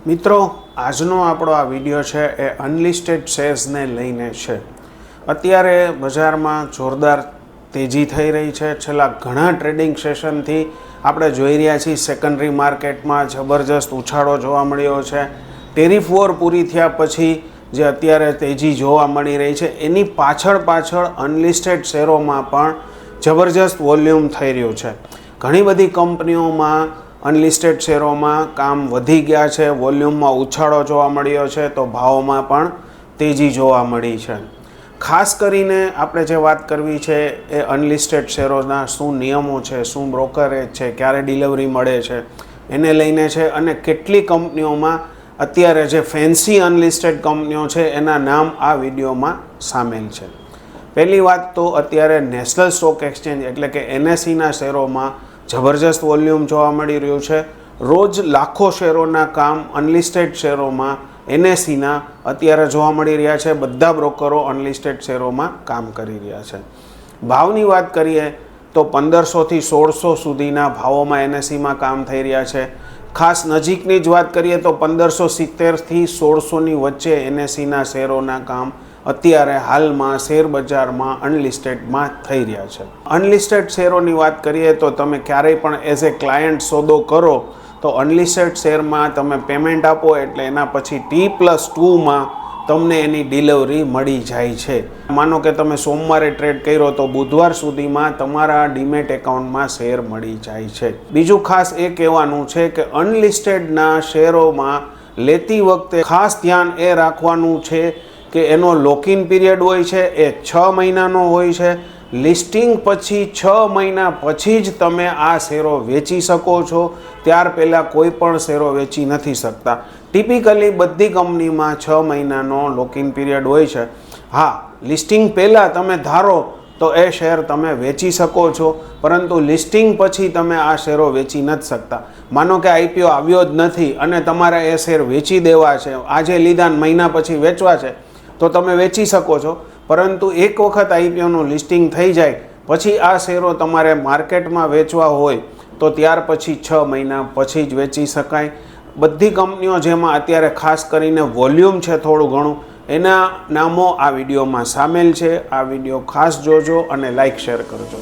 મિત્રો, આજનો આપણો આ વિડીયો છે એ અનલિસ્ટેડ શેર્સને લઈને છે. અત્યારે બજારમાં જોરદાર તેજી થઈ રહી છે. છેલ્લા ઘણા ટ્રેડિંગ સેશનથી આપણે જોઈ રહ્યા છીએ સેકન્ડરી માર્કેટમાં જબરજસ્ત ઉછાળો જોવા મળ્યો છે. ટેરિફ વોર પૂરી થયા પછી જે અત્યારે તેજી જોવા મળી રહી છે એની પાછળ અનલિસ્ટેડ શેરોમાં પણ જબરજસ્ત વોલ્યુમ થઈ રહ્યું છે. ઘણી બધી કંપનીઓમાં અનલિસ્ટેડ શેરોમાં કામ વધી ગયા છે, વોલ્યુમમાં ઉછાળો જોવા મળ્યો છે, તો ભાવોમાં પણ તેજી જોવા મળી છે. ખાસ કરીને આપણે જે વાત કરવી છે એ અનલિસ્ટેડ શેરોના શું નિયમો છે, શું બ્રોકરેજ છે, ક્યારે ડિલિવરી મળે છે એને લઈને છે, અને કેટલી કંપનીઓમાં અત્યારે જે ફેન્સી અનલિસ્ટેડ કંપનીઓ છે એના નામ આ વિડીયોમાં સામેલ છે. પહેલી વાત તો અત્યારે નેશનલ સ્ટોક એક્સચેન્જ એટલે કે NSEના શેરોમાં જબરજસ્ત વોલ્યુમ જોવા મળી રહ્યું છે. રોજ લાખો શેરોના કામ અનલિસ્ટેડ શેરોમાં NSEના અત્યારે જોવા મળી રહ્યા છે. બધા બ્રોકરો અનલિસ્ટેડ શેરોમાં કામ કરી રહ્યા છે. ભાવની વાત કરીએ તો 1500થી 1600 સુધીના ભાવોમાં NSEમાં કામ થઈ રહ્યા છે. ખાસ નજીકની જ વાત કરીએ તો 1570થી 1600ની વચ્ચે NSEના શેરોના કામ અત્યારે હાલમાં શેર બજારમાં અનલિસ્ટેડમાં થઈ રહ્યા છે. અનલિસ્ટેડ શેરોની વાત કરીએ તો તમે ક્યારેય પણ એઝ એ ક્લાયન્ટ સોદો કરો તો અનલિસ્ટેડ શેરમાં તમે પેમેન્ટ આપો એટલે એના પછી T+2માં તમને એની ડિલિવરી મળી જાય છે. માનો કે તમે સોમવારે ટ્રેડ કર્યો તો બુધવાર સુધીમાં તમારા ડીમેટ એકાઉન્ટમાં શેર મળી જાય છે. બીજું ખાસ એ કહેવાનું છે કે અનલિસ્ટેડના શેરોમાં લેતી વખતે ખાસ ધ્યાન એ રાખવાનું છે કે એનો લોકિન પીરિયડ હોય છે એ 6 મહિનાનો હોય છે. લિસ્ટિંગ પછી 6 મહિના પછી જ તમે આ શેરો વેચી શકો છો. ત્યાર પહેલાં કોઈ પણ શેરો વેચી નથી શકતા. ટિપિકલી બધી કંપનીમાં 6 મહિનાનો લોકિન પીરિયડ હોય છે. હા, લિસ્ટિંગ પહેલાં તમે ધારો તો એ શેર તમે વેચી શકો છો, પરંતુ લિસ્ટિંગ પછી તમે આ શેરો વેચી નથી શકતા. માનો કે IPO આવ્યો જ નથી અને તમારે એ શેર વેચી દેવા છે, આજે લીધા મહિના પછી વેચવા છે તો તમે વેચી શકો છો, પરંતુ એક વખત IPOનું લિસ્ટિંગ થઈ જાય પછી આ શેરો તમારે માર્કેટમાં વેચવા હોય તો ત્યાર પછી 6 મહિના પછી જ વેચી શકાય. બધી કંપનીઓ જેમાં અત્યારે ખાસ કરીને વોલ્યુમ છે થોડું ઘણું, એના નામો આ વિડીયોમાં સામેલ છે. આ વિડીયો ખાસ જોજો અને લાઈક શેર કરજો.